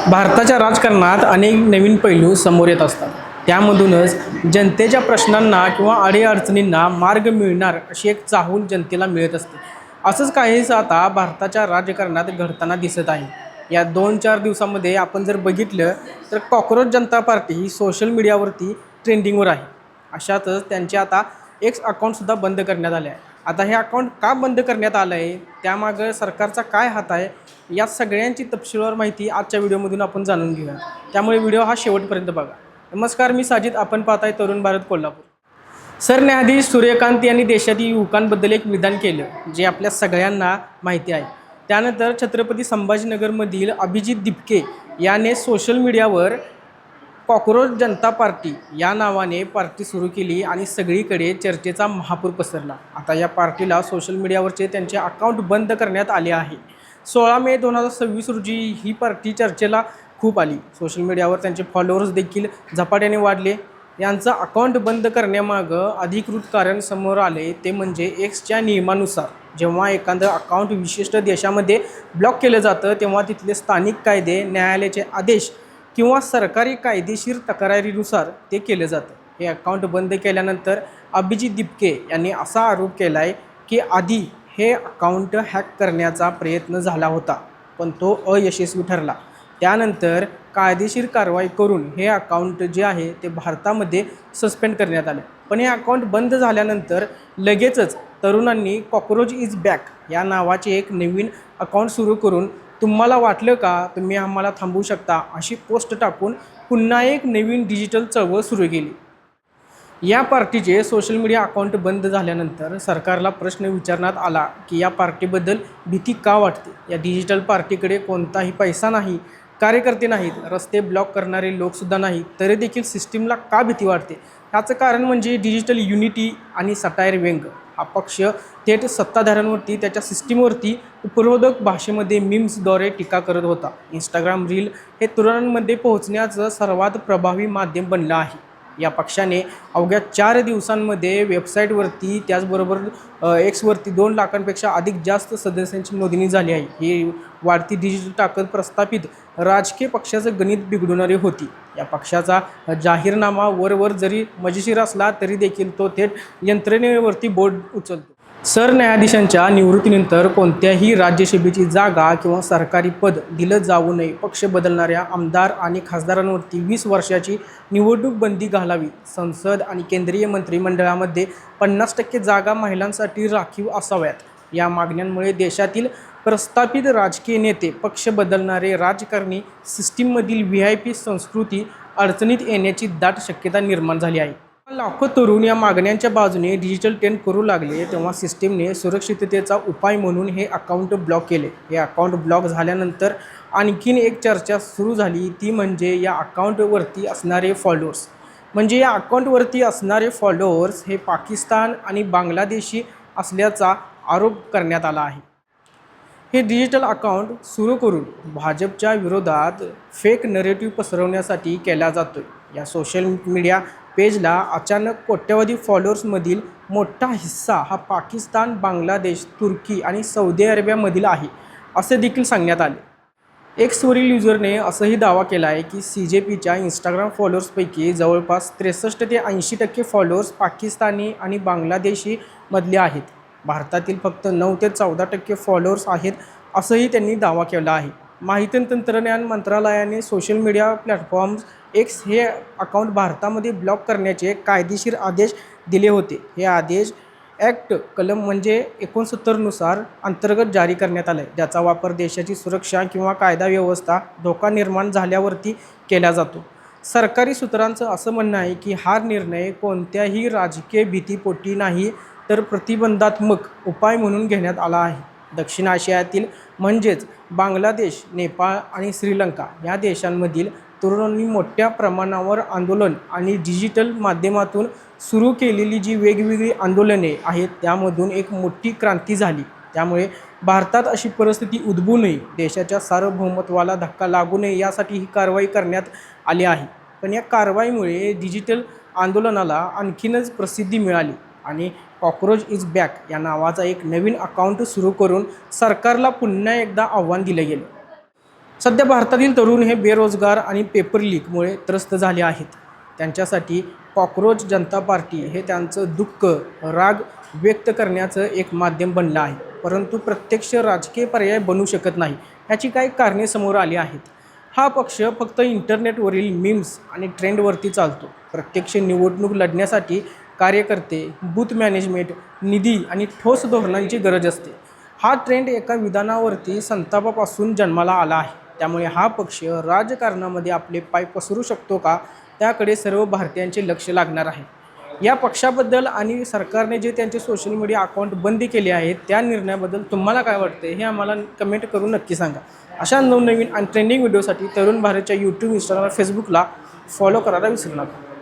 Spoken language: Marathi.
भारताच्या राजकारणात अनेक नवीन पैलू समोर येत असतात. त्यामधूनच जनतेच्या प्रश्नांना किंवा अडीअडचणींना मार्ग मिळणार अशी एक चाहूल जनतेला मिळत असते. असंच काहीसं आता भारताच्या राजकारणात घडताना दिसत आहे. या 2-4 दिवसामध्ये आपण जर बघितलं तर कॉकरोच जनता पार्टी ही सोशल मीडियावरती ट्रेंडिंगवर आहे. अशातच त्यांचे आता एक्स अकाउंटसुद्धा बंद करण्यात आले आहे. आता हे अकाउंट का बंद करण्यात आलं आहे, त्यामागं सरकारचा काय हात आहे, या सगळ्यांची तपशीलवार माहिती आजच्या व्हिडिओमधून आपण जाणून घेऊया. त्यामुळे व्हिडिओ हा शेवटपर्यंत बघा. नमस्कार, मी साजिद. आपण पाहताय तरुण भारत कोल्हापूर. सरन्यायाधीश सूर्यकांत यांनी देशातील युवकांबद्दल एक विधान केलं जे आपल्या सगळ्यांना माहिती आहे. त्यानंतर छत्रपती संभाजीनगरमधील अभिजित दिपके याने सोशल मीडियावर कॉकरोच जनता पार्टी या नावाने पार्टी सुरू केली आणि सगळीकडे चर्चेचा महापूर पसरला. आता या पार्टीला सोशल मीडियावरचे त्यांचे अकाउंट बंद करण्यात आले आहे. 16 मे 2026 रोजी ही पार्टी चर्चेला खूप आली. सोशल मीडियावर त्यांचे फॉलोअर्स देखील झपाट्याने वाढले. यांचं अकाउंट बंद करण्यामागं अधिकृत कारण समोर आले ते म्हणजे एक्सच्या नियमानुसार जेव्हा एखादं अकाउंट विशिष्ट देशामध्ये ब्लॉक केलं जातं तेव्हा तिथले स्थानिक कायदे, न्यायालयाचे आदेश किंवा सरकारी कायदेशीर तक्रारीनुसार ते केलं जातं. हे अकाउंट बंद केल्यानंतर अभिजित दिपके यांनी असा आरोप केला आहे की आधी हे अकाउंट हॅक करण्याचा प्रयत्न झाला होता पण तो अयशस्वी ठरला. त्यानंतर कायदेशीर कारवाई करून हे अकाउंट जे आहे ते भारतामध्ये सस्पेंड करण्यात आले. पण हे अकाउंट बंद झाल्यानंतर लगेचच तरुणांनी कॉकरोच इज बॅक या नावाचे एक नवीन अकाउंट सुरू करून तुम्हाला वाटलं का तुम्ही आम्हाला थांबवू शकता अशी पोस्ट टाकून पुन्हा एक नवीन डिजिटल चळवळ सुरू केली. या पार्टीचे सोशल मीडिया अकाउंट बंद झाल्यानंतर सरकारला प्रश्न विचारण्यात आला की या पार्टीबद्दल भीती का वाटते. या डिजिटल पार्टीकडे कोणताही पैसा नाही, कार्यकर्ते नाहीत, रस्ते ब्लॉक करणारे लोकसुद्धा नाहीत, तरी देखील सिस्टीमला का भीती वाटते. याचं कारण म्हणजे डिजिटल युनिटी आणि सटायर व्यंग. हा पक्ष थेट सत्ताधाऱ्यांवरती, त्याच्या सिस्टीमवरती उपरोधक भाषेमध्ये मीम्सद्वारे टीका करत होता. इंस्टाग्राम रील हे तरुणांमध्ये पोहोचण्याचं सर्वात प्रभावी माध्यम बनलं आहे. या पक्षाने अवघ्या 4 दिवसांमध्ये वेबसाईटवरती त्याचबरोबर एक्सवरती 2 लाखांपेक्षा अधिक जास्त सदस्यांची नोंदणी झाली आहे. ही वाढती डिजिटल ताकद प्रस्थापित राजकीय पक्षाचं गणित बिघडवणारी होती. या पक्षाचा जाहीरनामा वरवर जरी मजेशीर असला तरी देखील तो थेट यंत्रणेवरती बोट उचलतो. सरन्यायाधीशांच्या निवृत्तीनंतर कोणत्याही राज्यसभेची जागा किंवा सरकारी पद दिलं जाऊ नये. पक्ष बदलणाऱ्या आमदार आणि खासदारांवरती 20 वर्षाची निवडणूक बंदी घालावी. संसद आणि केंद्रीय मंत्रिमंडळामध्ये 50% जागा महिलांसाठी राखीव असाव्यात. या मागण्यांमुळे देशातील प्रस्थापित राजकीय नेते, पक्ष बदलणारे राजकारणी, सिस्टीममधील VIP संस्कृती अडचणीत येण्याची दाट शक्यता निर्माण झाली आहे. लाखो तरुण या मागण्यांच्या बाजूने डिजिटल ट्रेंड करू लागले तेव्हा सिस्टीमने सुरक्षिततेचा उपाय म्हणून हे अकाउंट ब्लॉक केले. हे अकाउंट ब्लॉक झाल्यानंतर आणखीन एक चर्चा सुरू झाली ती म्हणजे या अकाउंटवरती असणारे फॉलोअर्स. या अकाउंटवरती असणारे फॉलोअर्स हे पाकिस्तान आणि बांगलादेशी असल्याचा आरोप करण्यात आला आहे. हे डिजिटल अकाउंट सुरू करून भाजपच्या विरोधात फेक नरेटिव्ह पसरवण्यासाठी केला जातो. या सोशल मीडिया पेजला अचानक कोट्यवधी फॉलोअर्समधील मोठा हिस्सा हा पाकिस्तान, बांगलादेश, तुर्की आणि सौदी अरेबियामधील आहे असे देखील सांगण्यात आले. एक्सवरील युजरने असंही दावा केला आहे की CJPच्या इंस्टाग्राम फॉलोअर्सपैकी जवळपास 63 ते 80% फॉलोअर्स पाकिस्तानी आणि बांगलादेशी मधले आहेत. भारतातील फक्त 9 ते 14% फॉलोअर्स आहेत असंही त्यांनी दावा केला आहे. माहिती आणि तंत्रज्ञान मंत्रालयाने सोशल मीडिया प्लॅटफॉर्म्स एक्स हे अकाउंट भारतामध्ये ब्लॉक करण्याचे कायदेशीर आदेश दिले होते. हे आदेश ॲक्ट कलम 69 नुसार अंतर्गत जारी करण्यात आले, ज्याचा वापर देशाची सुरक्षा किंवा कायदा व्यवस्था धोका निर्माण झाल्यावरती केला जातो. सरकारी सूत्रांचं असं म्हणणं आहे की हा निर्णय कोणत्याही राजकीय भीतीपोटी नाही तर प्रतिबंधात्मक उपाय म्हणून घेण्यात आला आहे. दक्षिण आशियातील म्हणजेच बांगलादेश, नेपाळ आणि श्रीलंका या देशांमधील तरुणांनी मोठ्या प्रमाणावर आंदोलन आणि डिजिटल माध्यमातून सुरू केलेली जी वेगवेगळी आंदोलने आहेत त्यामधून एक मोठी क्रांती झाली. त्यामुळे भारतात अशी परिस्थिती उद्भवू नये, देशाच्या सार्वभौमत्वाला धक्का लागू नये यासाठी ही कारवाई करण्यात आली आहे. पण या कारवाईमुळे डिजिटल आंदोलनाला आणखीनच प्रसिद्धी मिळाली आणि कॉकरोच इज बॅक या नावाचा एक नवीन अकाउंट सुरू करून सरकारला पुन्हा एकदा आव्हान दिलं गेलं. सध्या भारतातील तरुण हे बेरोजगार आणि पेपर लीकमुळे त्रस्त झाले आहेत. त्यांच्यासाठी कॉकरोच जनता पार्टी हे त्यांचं दुःख, राग व्यक्त करण्याचं एक माध्यम बनलं आहे. परंतु प्रत्यक्ष राजकीय पर्याय बनू शकत नाही, ह्याची काही कारणे समोर आली आहेत. हा पक्ष फक्त इंटरनेटवरील मीम्स आणि ट्रेंडवरती चालतो. प्रत्यक्ष निवडणूक लढण्यासाठी कार्यकर्ते, बूथ मॅनेजमेंट, निधी आणि ठोस धोरणांची गरज असते. हा ट्रेंड एका विधानावरती संतापापासून जन्माला आला आहे. त्यामुळे हा पक्ष राजकारणामध्ये आपले पाय पसरू शकतो का, त्याकडे सर्व भारतीयांचे लक्ष लागणार आहे. या पक्षाबद्दल आणि सरकारने जे त्यांचे सोशल मीडिया अकाउंट बंद केले आहेत त्या निर्णयाबद्दल तुम्हाला काय वाटते हे आम्हाला कमेंट करून नक्की सांगा. अशा नवनवीन आणि ट्रेंडिंग व्हिडिओसाठी तरुण भारतच्या यूट्यूब, इंस्टाग्राम, फेसबुकला फॉलो करायला विसरू नका.